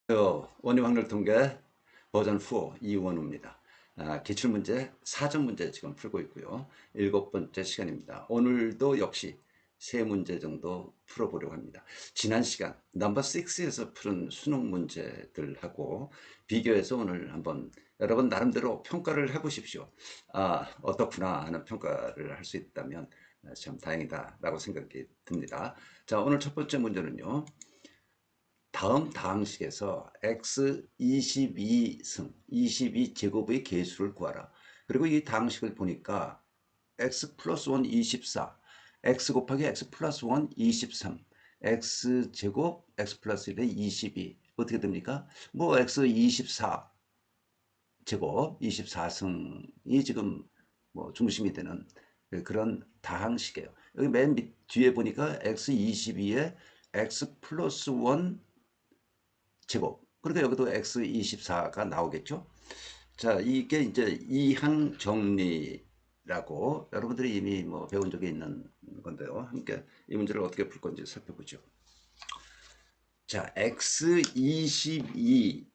원리 확률 통계 버전 4 이원우입니다. 기출문제 4점 문제 지금 풀고 있고요. 7번째 시간입니다. 오늘도 역시 3문제 정도 풀어보려고 합니다. 지난 시간 넘버 6에서 푸른 수능 문제들하고 비교해서 오늘 한번 여러분 나름대로 평가를 해보십시오. 어떻구나 하는 평가를 할 수 있다면 참 다행이다 라고 생각이 듭니다. 자, 오늘 첫 번째 문제는요. 다음 다항식에서 x 22승 22제곱의 개수를 구하라. 그리고 이 다항식을 보니까 x 플러스 1 24, x 곱하기 x 플러스 1 23, x 제곱 x 플러스 1의 22 어떻게 됩니까? 뭐 x 24 제곱 24승이 지금 뭐 중심이 되는 그런 다항식이에요. 여기 맨 뒤에 보니까 x 22에 x 플러스 1 제곱. 그러니까 여기도 x24가 나오겠죠. 자, 이게 이제 이항 정리라고 여러분들이 이미 뭐 배운 적이 있는 건데요. 함께 이 문제를 어떻게 풀 건지 살펴보죠. 자, x22에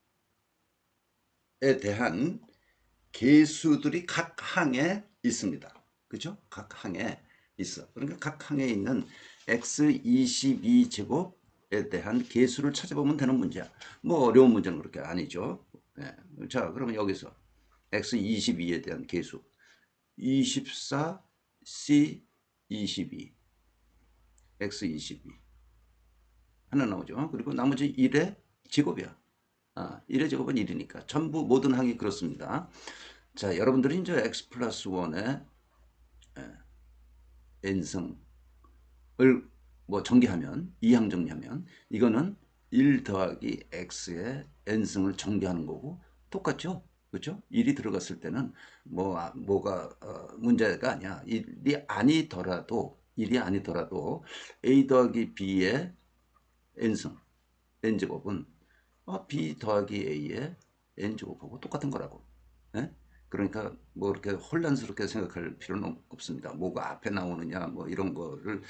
대한 개수들이 각 항에 있습니다. 그죠? 각 항에 있어. 그러니까 각 항에 있는 x22제곱에 대한 개수를 찾아보면 되는 문제야. 뭐 어려운 문제는 그렇게 아니죠. 네. 자, 그러면 여기서 x22에 대한 개수 24, c22, x22 하나 나오죠. 그리고 나머지 1의 제곱이야. 1의 제곱은 1이니까 전부 모든 항이 그렇습니다. 자, 여러분들이 이제 x 플러스 1의 n승을 뭐 정리하면, 이항 정리하면 이거는 1 더하기 x의 n승을 정리하는 거고 똑같죠? 그렇죠? 1이 들어갔을 때는 뭐가 문제가 아니야. 1이 아니더라도 a 더하기 b의 n승, n제곱은 b 더하기 a의 n제곱하고 똑같은 거라고. 예? 그러니까 뭐 이렇게 혼란스럽게 생각할 필요는 없습니다. 뭐가 앞에 나오느냐 뭐 이런 거를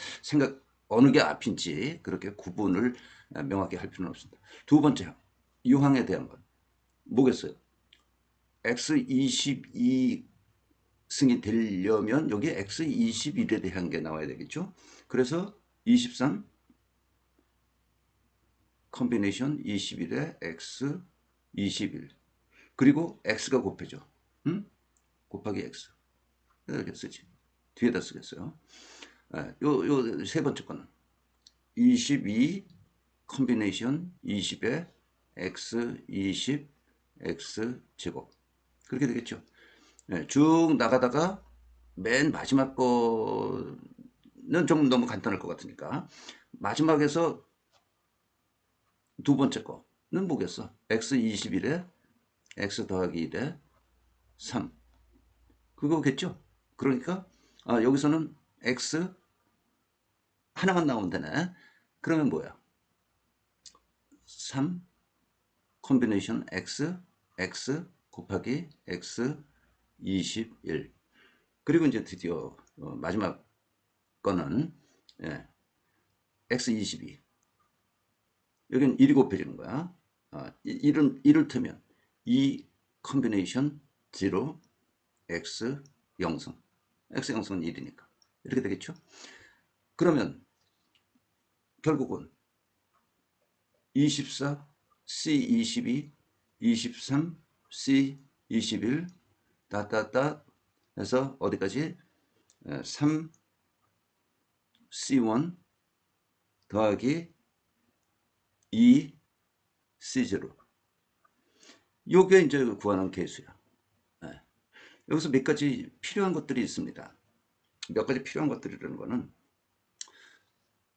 어느 게 앞인지 그렇게 구분을 명확히 할 필요는 없습니다. 두 번째 유항에 대한 건 뭐겠어요? x22 승이 되려면 여기 x21에 대한 게 나와야 되겠죠. 그래서 23 컨비네이션 21에 x 21 그리고 x가 곱해져. 곱하기 x 이렇게 쓰지. 뒤에다 쓰겠어요. 요 세 번째 거는 22 컨비네이션 20에 x 20 x 제곱 그렇게 되겠죠. 쭉 나가다가 맨 마지막 거는 좀 너무 간단할 것 같으니까 마지막에서 두 번째 거는 뭐겠어? x 21에 x 더하기 1에 3 그거겠죠. 그러니까 여기서는 x 하나만 나오면 되네. 그러면 뭐야? 3 컨비네이션 x 곱하기 x 21 그리고 이제 드디어 마지막 거는 x 22 여기는 1이 곱해지는 거야. 이를테면 2 컨비네이션 0 x 영승 x 영승은 1이니까 이렇게 되겠죠. 그러면 결국은 24 c 22 23 c 21 따따따 해서 어디까지 3 c1 더하기 2 c0 요게 이제 구하는 개수야. 여기서 몇 가지 필요한 것들이 있습니다. 몇 가지 필요한 것들이라는 거는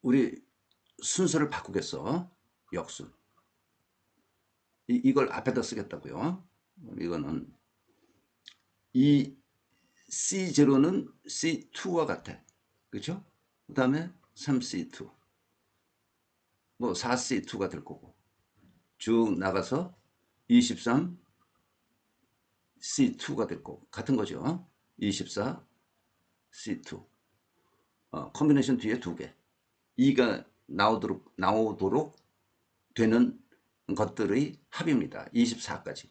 우리 순서를 바꾸겠어. 역순. 이걸 앞에다 쓰겠다고요. 이거는 이 C0는 C2와 같아. 그렇죠? 그 다음에 3C2. 뭐 4C2가 될 거고. 쭉 나가서 23 C2가 될 거고. 같은 거죠. 24 C2. 컨비네이션 뒤에 두 개. 2가 나오도록 되는 것들의 합입니다. 24까지.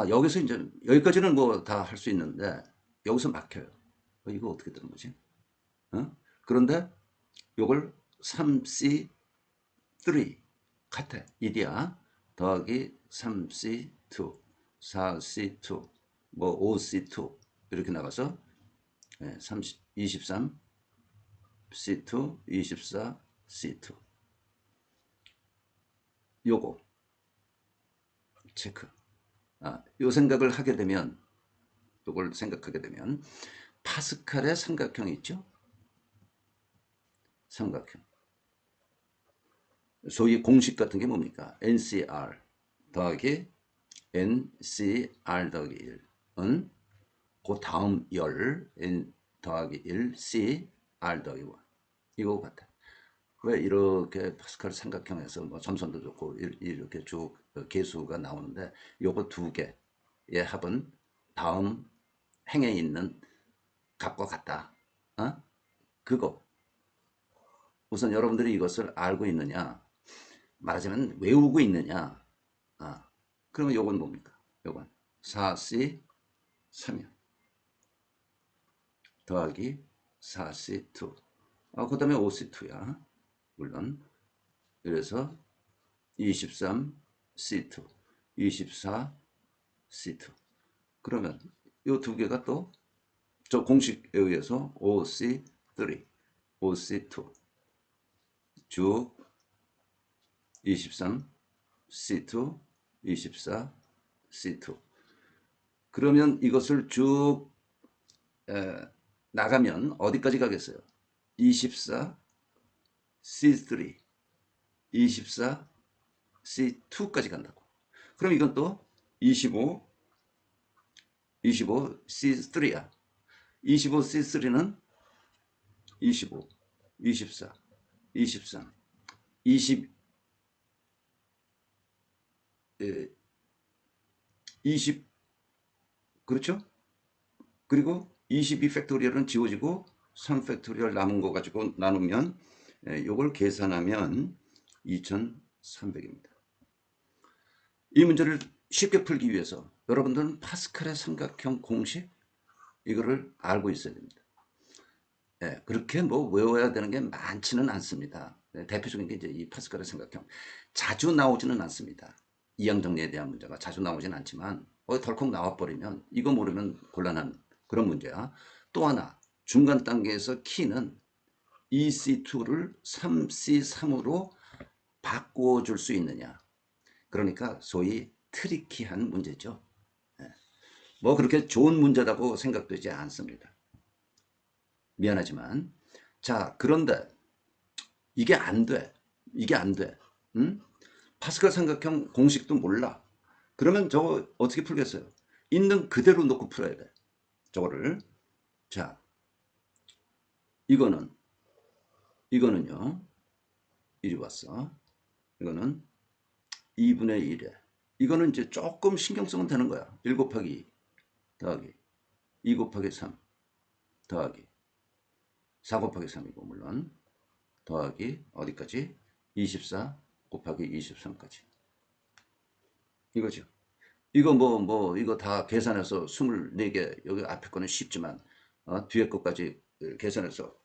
여기서 이제 여기까지는 뭐 다 할 수 있는데 여기서 막혀요. 이거 어떻게 되는 거지? 그런데 요걸 3C3 같아. 일이야. 더하기 3C2, 4C2, 뭐 5C2 이렇게 나가서 23 C2, 24 C2. 요거 체크. 요 생각을 하게 되면, 요걸 생각하게 되면 파스칼의 삼각형이 있죠. 삼각형. 소위 공식 같은 게 뭡니까? NCR 더하기 NCR 더하기 1은 그 다음 열 N 더하기 1 C R 더하기 1 이거 같아. 왜 이렇게 파스칼 삼각형에서 뭐 점선도 좋고 이렇게 쭉 계수가 나오는데 요거 두 개의 합은 다음 행에 있는 값과 같다. 그거 우선 여러분들이 이것을 알고 있느냐, 말하자면 외우고 있느냐. 그러면 요건 뭡니까? 요건 4C 3연 더하기 4C2. 그 다음에 5C2야. 물론. 그래서 23C2, 24C2. 그러면 이 두 개가 또 저 공식에 의해서 5C3, 5C2 쭉 23C2, 24C2. 그러면 이것을 쭉 나가면 어디까지 가겠어요? 24C3, 24C2까지 간다고. 그럼 이건 또 25C3야. 25C3는 25, 24, 23, 20, 20, 그렇죠? 그리고 22팩토리얼은 지워지고 3팩토리얼 남은 거 가지고 나누면 이걸 계산하면 2300입니다. 이 문제를 쉽게 풀기 위해서 여러분들은 파스칼의 삼각형 공식 이거를 알고 있어야 됩니다. 그렇게 뭐 외워야 되는 게 많지는 않습니다. 대표적인 게 이제 이 파스칼의 삼각형. 자주 나오지는 않습니다. 이항 정리에 대한 문제가 자주 나오지는 않지만 덜컥 나와버리면 이거 모르면 곤란한 그런 문제야. 또 하나 중간 단계에서 키는 EC2를 3C3으로 바꿔줄 수 있느냐. 그러니까 소위 트리키한 문제죠. 뭐 그렇게 좋은 문제라고 생각되지 않습니다. 미안하지만. 자, 그런데 이게 안 돼. 이게 안 돼. 응? 파스칼 삼각형 공식도 몰라. 그러면 저거 어떻게 풀겠어요? 있는 그대로 놓고 풀어야 돼. 저거를. 자, 이거는요. 이리 왔어. 이거는 2분의 1에. 이거는 이제 조금 신경쓰면 되는 거야. 1 곱하기 2 더하기 2 곱하기 3 더하기 4 곱하기 3이고 물론 더하기 어디까지? 24 곱하기 23까지. 이거죠. 이거 이거 다 계산해서 24개, 여기 앞에 거는 쉽지만, 뒤에 것까지 계산해서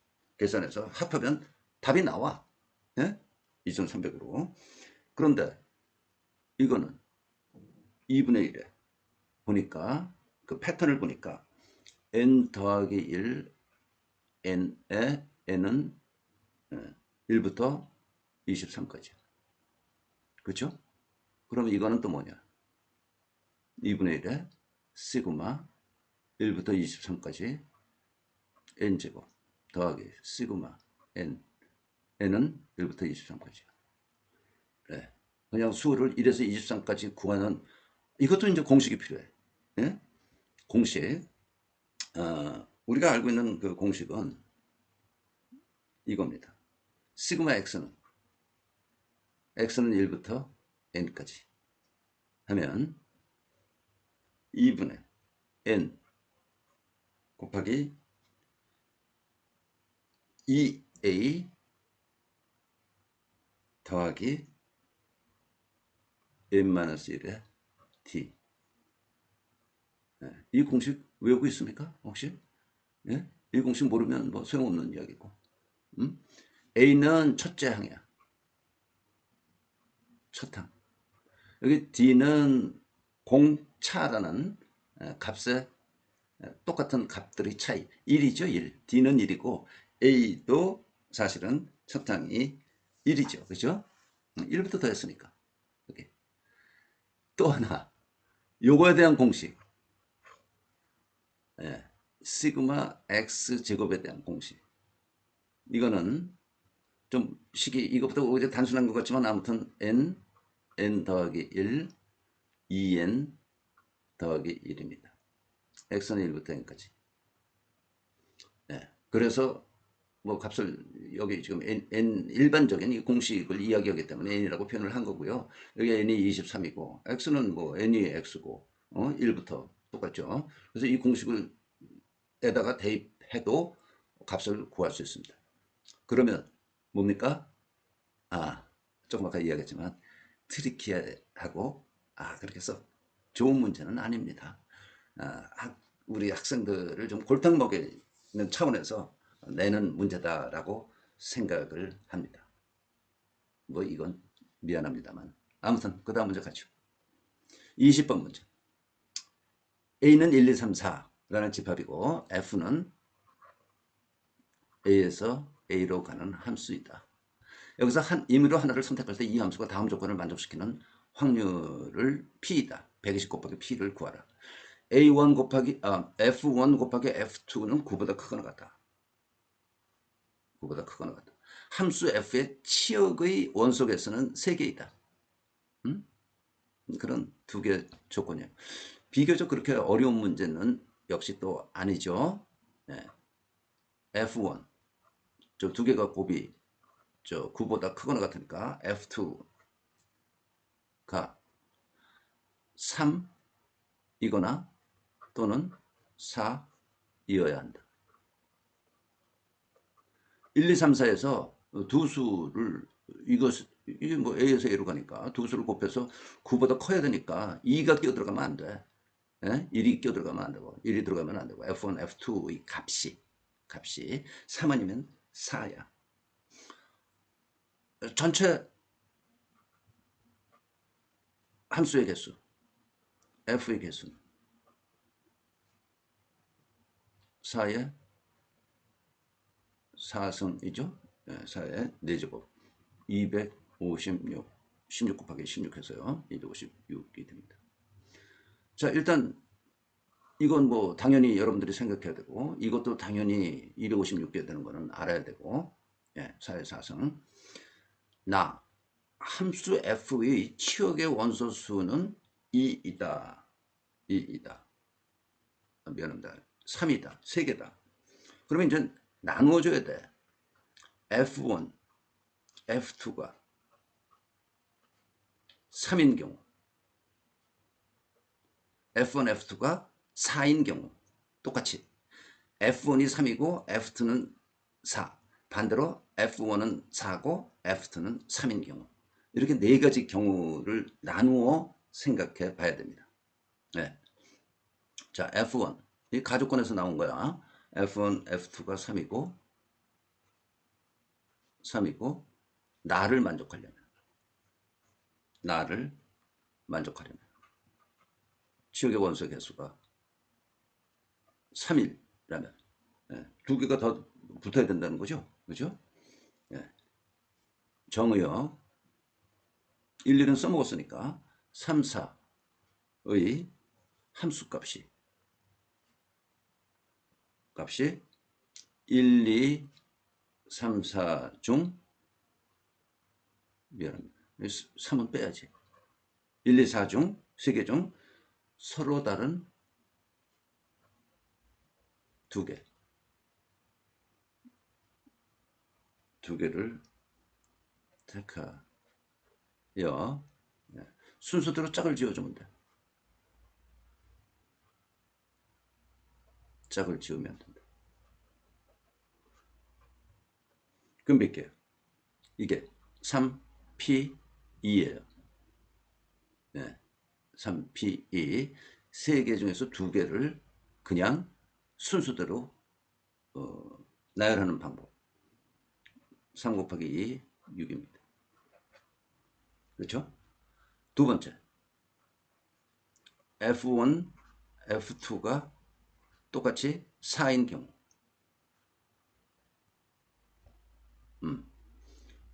합하면 답이 나와. 예? 2300으로. 그런데 이거는 2분의 1에 보니까, 그 패턴을 보니까, n 더하기 1, n에 n은 1부터 23까지. 그렇죠? 그럼 이거는 또 뭐냐? 2분의 1에 시그마 1부터 23까지 n제곱 더하기 시그마 n은 1부터 23까지. 네. 그냥 수를 1에서 23까지 구하는, 이것도 이제 공식이 필요해. 예? 공식. 우리가 알고 있는 그 공식은 이겁니다. 시그마 x는 1부터 n까지 하면 2분의 n 곱하기 2a 더하기 n-1의 t. 예, 이 공식 외우고 있습니까? 혹시? 예? 이 공식 모르면 뭐 소용없는 이야기고. A는 첫째 항이야. 첫 항. 여기 D는 공차라는 값의 똑같은 값들의 차이. 1이죠, 1. D는 1이고 A도 사실은 첫 항이 1이죠. 그죠? 1부터 더했으니까. 여기. 또 하나. 요거에 대한 공식. 예. 시그마 x 제곱에 대한 공식. 이거는 좀 식이 이것보다 오히려 단순한 것 같지만 아무튼 n 더하기 1 2n 더하기 1입니다. x는 1부터 n까지. 네. 그래서 뭐 값을 여기 지금 n 일반적인 이 공식을 이야기하기 때문에 n이라고 표현을 한 거고요. 여기 n이 23이고 x는 뭐 n이 x고 1부터 똑같죠. 그래서 이 공식을 에다가 대입해도 값을 구할 수 있습니다. 그러면 뭡니까? 조금 아까 이야기했지만 트리키하고 그렇게 해서 좋은 문제는 아닙니다. 우리 학생들을 좀 골탕 먹이는 차원에서 내는 문제다라고 생각을 합니다. 뭐 이건 미안합니다만 아무튼 그 다음 문제 가죠. 20번 문제. A는 1, 2, 3, 4라는 집합이고 F는 A에서 A로 가는 함수이다. 여기서 임의로 하나를 선택할 때 이 함수가 다음 조건을 만족시키는 확률을 P이다. 120 곱하기 P를 구하라. A1 곱하기 F1 곱하기 F2는 9보다 크거나 같다. 9보다 크거나 같다. 함수 F의 치역의 원소개수는 3개이다. 그런 두 개 조건이에요. 비교적 그렇게 어려운 문제는 역시 또 아니죠. 네. F1 저 두 개가 곱이 9보다 크거나 같으니까 F2가 3이거나 또는 4이어야 한다. 1, 2, 3, 4에서 두 수를 이게 뭐 A에서 A로 가니까 두 수를 곱해서 9보다 커야 되니까 2가 끼어들어가면 안 돼. 1이 끼어들어가면 안 되고 1이 들어가면 안 되고 F1, F2의 값이 3 아니면 4야. 전체 함수의 개수 F의 개수는 4의 4승이죠. 4의 4제곱 256 16 곱하기 16 해서요. 256이 됩니다. 자, 일단 이건 뭐 당연히 여러분들이 생각해야 되고 이것도 당연히 256개 되는 거는 알아야 되고 4의 4승 나 함수 f의 치역의 원소수는 2이다. 2이다. 미안합니다. 3이다. 3개다. 그러면 이제 나누어줘야 돼. F1, F2가 3인 경우 F1, F2가 4인 경우 똑같이 F1이 3이고 F2는 4 반대로 F1은 4고 F2는 3인 경우 이렇게 네 가지 경우를 나누어 생각해 봐야 됩니다. 네. 자, F1 이 가족권에서 나온 거야. F1, F2가 3이고 나를 만족하려면 치역의 원소 개수가 3이라면 두 개가 더 붙어야 된다는 거죠. 그죠? 정의역 1, 2는 써먹었으니까 3, 4의 함수값이 1, 2, 3, 4 중 미안합니다. 3은 빼야지. 1, 2, 4 중 3개 중 서로 다른 2개. 2개를 택하여 순서대로 짝을 지어주면 돼. 짝을 지으면 된다. 그럼 몇 개예요? 이게 3, P, 2예요. 네, 3P2 세 개 중에서 두 개를 그냥 순서대로 나열하는 방법. 3 곱하기 2, 6입니다. 그렇죠? 두 번째, F1, F2가 똑같이 4인 경우.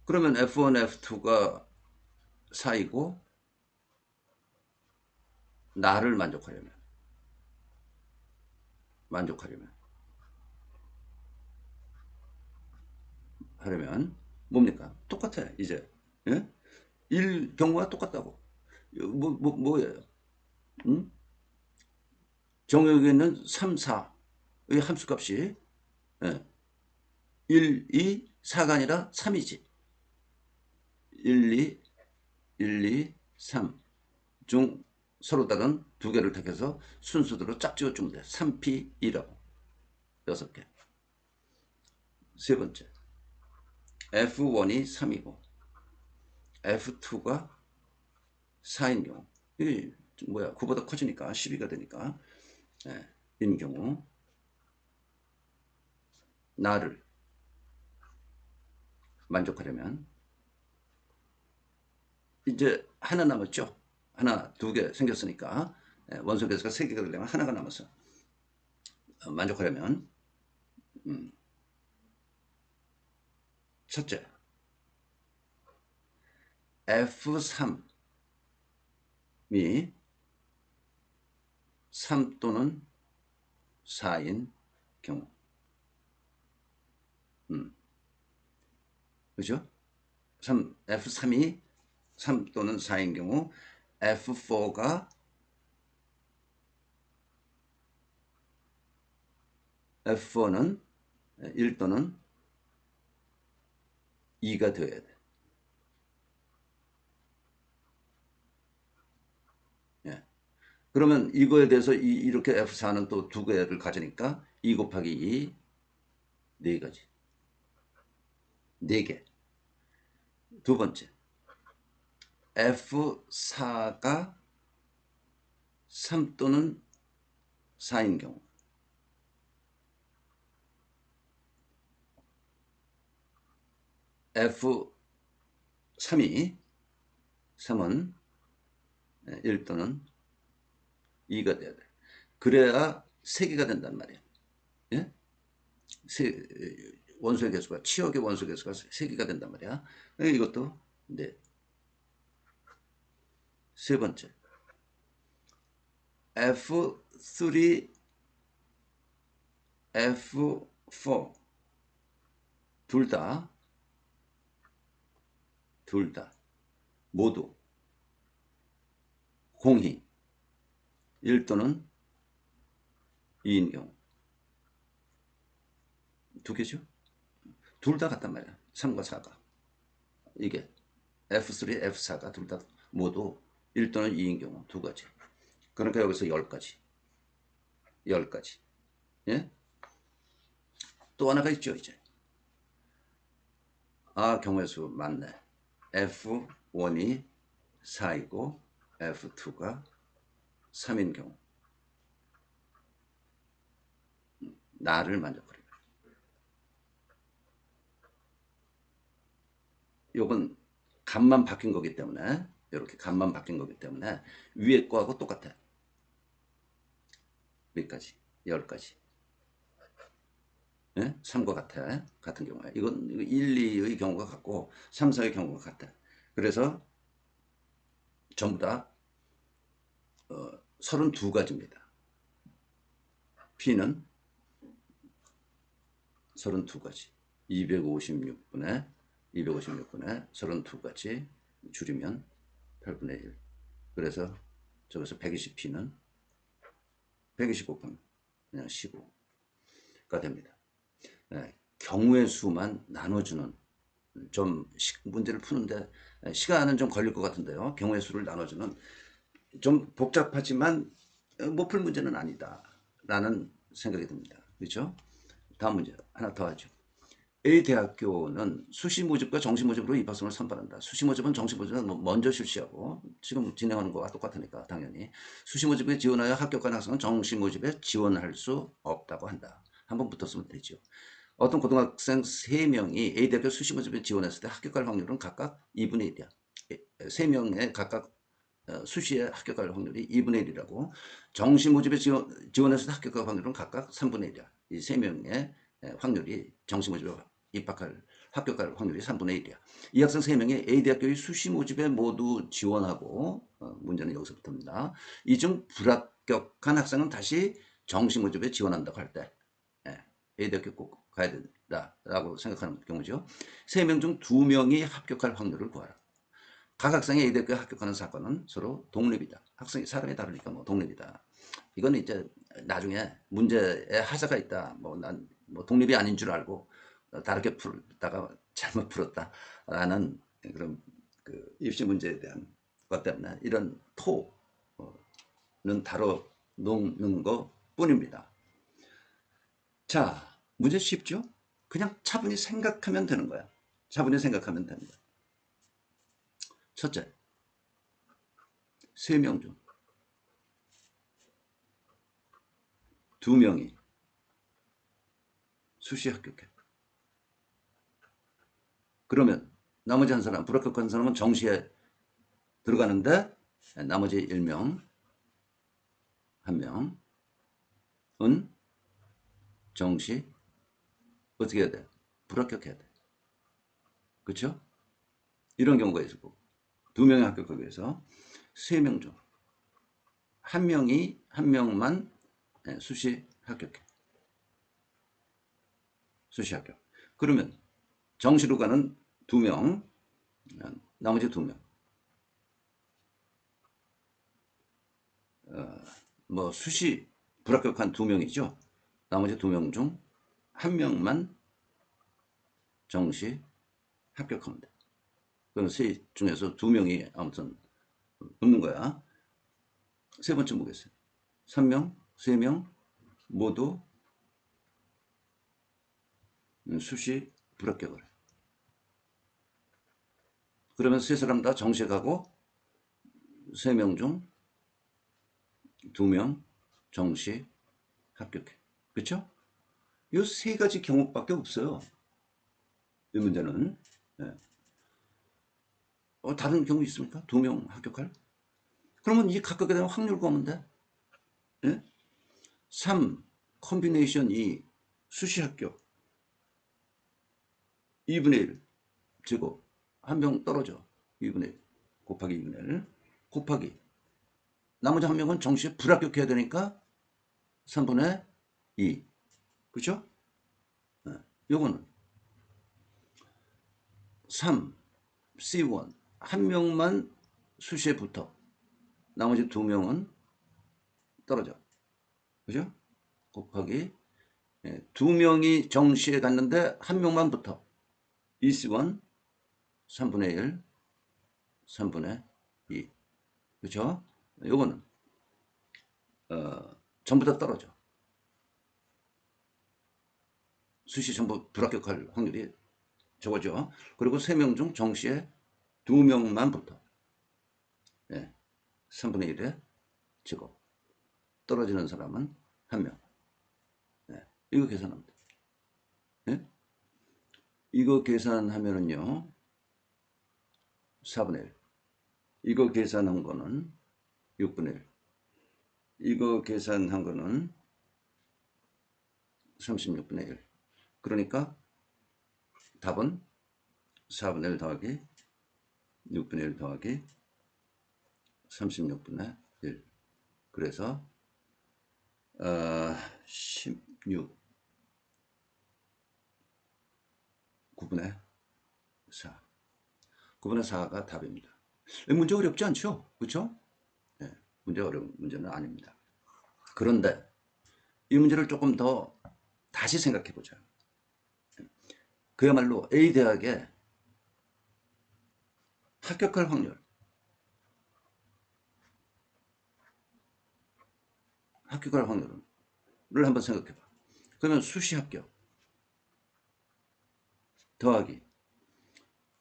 그러면 F1, F2가 4이고 나를 만족하려면 하려면 뭡니까? 똑같아 이제. 예? 1 경우가 똑같다고. 뭐예요? 음? 정역에는 3, 4의 함수값이 예. 1, 2, 4가 아니라 3이지. 1, 2, 1, 2, 3 중 서로 다른 두 개를 택해서 순서대로 짝 지어주면 돼. 3P2라고. 6개. 세 번째. F1이 3이고 F2가 4인 경우. 이게 뭐야? 9보다 커지니까 12가 되니까 예, 인 경우 나를 만족하려면 이제 하나 남았죠. 하나, 두 개 생겼으니까 원소 개수가 세 개가 되려면 하나가 남았어. 만족하려면 첫째, F3이 3 또는 4인 경우. 그죠? F3이 3 또는 4인 경우 F4는 1 또는 2가 되어야 돼. 예. 그러면 이거에 대해서 이렇게 F4는 또 두 개를 가지니까 2 곱하기 2, 네 가지. 네 개. 두 번째, F4가 3 또는 4인 경우. F3이 3은 1 또는 2가 돼야 돼. 그래야 3개가 된단 말이야. 예? 원소의 개수가, 치역의 원소 개수가 3개가 된단 말이야. 이것도 네. 세 번째, F3, F4 둘 다 모두 공히 1 또는 2인 경우. 두 개죠? 둘 다 같단 말이야. 3과 4가. 이게 F3, F4가 둘 다 모두 1 또는 2인 경우 두 가지. 그러니까 여기서 10가지. 10가지. 예? 또 하나가 있죠, 이제. 아, 경우의 수 맞네. F1이 4이고 F2가 3인 경우. 나를 만족하려. 요건 값만 바뀐 거기 때문에 이렇게 값만 바뀐 거기 때문에 위에 거하고 똑같아. 여기까지 10가지. 예? 3과 같아. 같은 경우에 이건 1, 2의 경우가 같고 3, 4의 경우가 같아. 그래서 전부 다 32가지입니다. P는 32가지. 256분에 32가지 줄이면 8분의 1. 그래서 저기서 120P는 120 곱하면 그냥 15가 됩니다. 네, 경우의 수만 나눠주는 좀 문제를 푸는데 시간은 좀 걸릴 것 같은데요. 경우의 수를 나눠주는 좀 복잡하지만 못 풀 문제는 아니다 라는 생각이 듭니다. 그렇죠? 다음 문제 하나 더 하죠. A 대학교는 수시 모집과 정시 모집으로 입학생을 선발한다. 수시 모집은 정시 모집은 먼저 실시하고 지금 진행하는 거와 똑같으니까 당연히 수시 모집에 지원하여 합격한 학생은 정시 모집에 지원할 수 없다고 한다. 한번 붙었으면 되죠. 어떤 고등학생 3명이 A 대학교 수시 모집에 지원했을 때 합격할 확률은 각각 2분의 1이야. 3명의 각각 수시에 합격할 확률이 2분의 1이라고. 정시 모집에 지원했을 때 합격할 확률은 각각 3분의 1이야. 이 3명의 확률이 정시 모집에 합격할 확률이 3분의 1이야. 이 학생 3명이 A 대학교의 수시 모집에 모두 지원하고 문제는 여기서부터입니다. 이 중 불합격한 학생은 다시 정시 모집에 지원한다고 할 때 A 대학교 꼭 가야 된다라고 생각하는 경우죠. 3명 중 2명이 합격할 확률을 구하라. 각 학생이 A 대학교에 합격하는 사건은 서로 독립이다. 학생이 사람이 다르니까 뭐 독립이다. 이건 이제 나중에 문제에 하자가 있다. 난 독립이 아닌 줄 알고 다르게 풀다가 잘못 풀었다라는 그런 그 입시 문제에 대한 것 때문에 이런 토는 다뤄놓는 것 뿐입니다. 자, 문제 쉽죠? 그냥 차분히 생각하면 되는 거야. 차분히 생각하면 되는 거야. 첫째, 3명 중 2명이 수시 합격해. 그러면 나머지 한 사람, 불합격한 사람은 정시에 들어가는데 나머지 1명, 1명은 정시 어떻게 해야 돼? 불합격해야 돼. 그렇죠? 이런 경우가 있고 2명이 합격하기 위해서 3명 중 1명만 수시 합격해. 수시 합격. 그러면 정시로 가는 2명, 나머지 2명. 수시 불합격한 2명이죠. 나머지 2명 중 1명만 정시 합격하면 돼. 그럼 세 중에서 2명이 아무튼 붙는 거야. 세 번째 뭐겠어요? 3명, 3명 모두 수시 불합격을 해. 그러면 세 사람 다 정시에 가고 3명 중 2명 정시 합격해. 그렇죠? 이 세 가지 경우밖에 없어요. 이 문제는. 네. 다른 경우 있습니까? 2명 합격할? 그러면 이 각각에 대한 확률 구하면 돼. 네? 3 콤비네이션 2 수시 합격 2분의 1 제곱 한 명 떨어져 2분의 1 곱하기 2분의 1 곱하기 나머지 한 명은 정시에 불합격해야 되니까 3분의 2 그렇죠? 네. 요거는 3 C1 한 명만 수시에 붙어 나머지 2명은 떨어져 그죠? 곱하기 2명이 정시에 갔는데 한 명만 붙어 EC1 3분의 1 3분의 2 그렇죠? 요거는 전부 다 떨어져. 수시 전부 불합격할 확률이 적어져. 그리고 3명 중 정시에 2명만 붙어. 3분의 1의 제곱. 떨어지는 사람은 1명. 이거 계산하면 돼. 네? 이거 계산하면은요. 4분의 1. 이거 계산한 거는 6분의 1. 이거 계산한 거는 36분의 1. 그러니까 답은 4분의 1 더하기 6분의 1 더하기 36분의 1. 그래서 16 9분의 4. 9분의 4가 답입니다. 문제 어렵지 않죠? 그렇죠? 네, 문제 어려운 문제는 아닙니다. 그런데 이 문제를 조금 더 다시 생각해 보자. 그야말로 A 대학에 합격할 확률. 합격할 확률을 한번 생각해 봐. 그러면 수시 합격. 더하기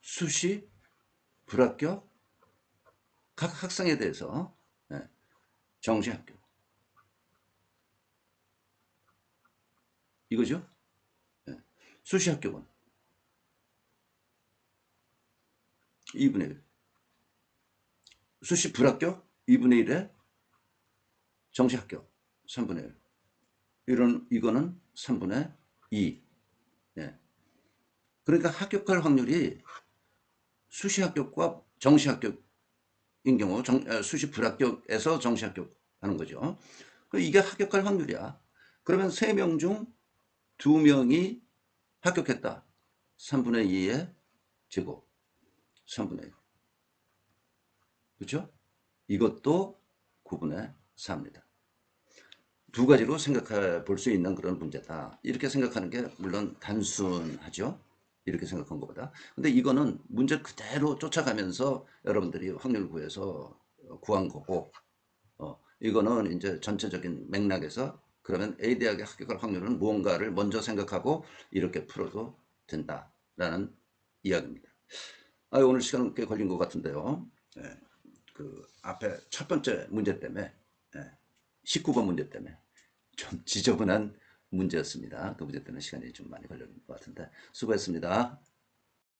수시 불합격 각 학생에 대해서 정시 합격 이거죠. 수시 합격은 2분의 1, 수시 불합격 2분의 1에 정시 합격 3분의 1, 이거는 3분의 2. 그러니까 합격할 확률이 수시 합격과 정시 합격인 경우 수시 불합격에서 정시 합격하는 거죠. 이게 합격할 확률이야. 그러면 3명 중 2명이 합격했다. 3분의 2의 제곱 3분의 1. 그렇죠? 이것도 9분의 4입니다. 두 가지로 생각해 볼 수 있는 그런 문제다. 이렇게 생각하는 게 물론 단순하죠. 이렇게 생각한 것보다. 근데 이거는 문제 그대로 쫓아가면서 여러분들이 확률 구해서 구한 거고, 이거는 이제 전체적인 맥락에서 그러면 A 대학에 합격할 확률은 무언가를 먼저 생각하고 이렇게 풀어도 된다라는 이야기입니다. 오늘 시간은 꽤 걸린 것 같은데요. 그 앞에 첫 번째 문제 때문에 19번 문제 때문에 좀 지저분한 문제였습니다. 그 문제 때문에 시간이 좀 많이 걸린 것 같은데 수고했습니다.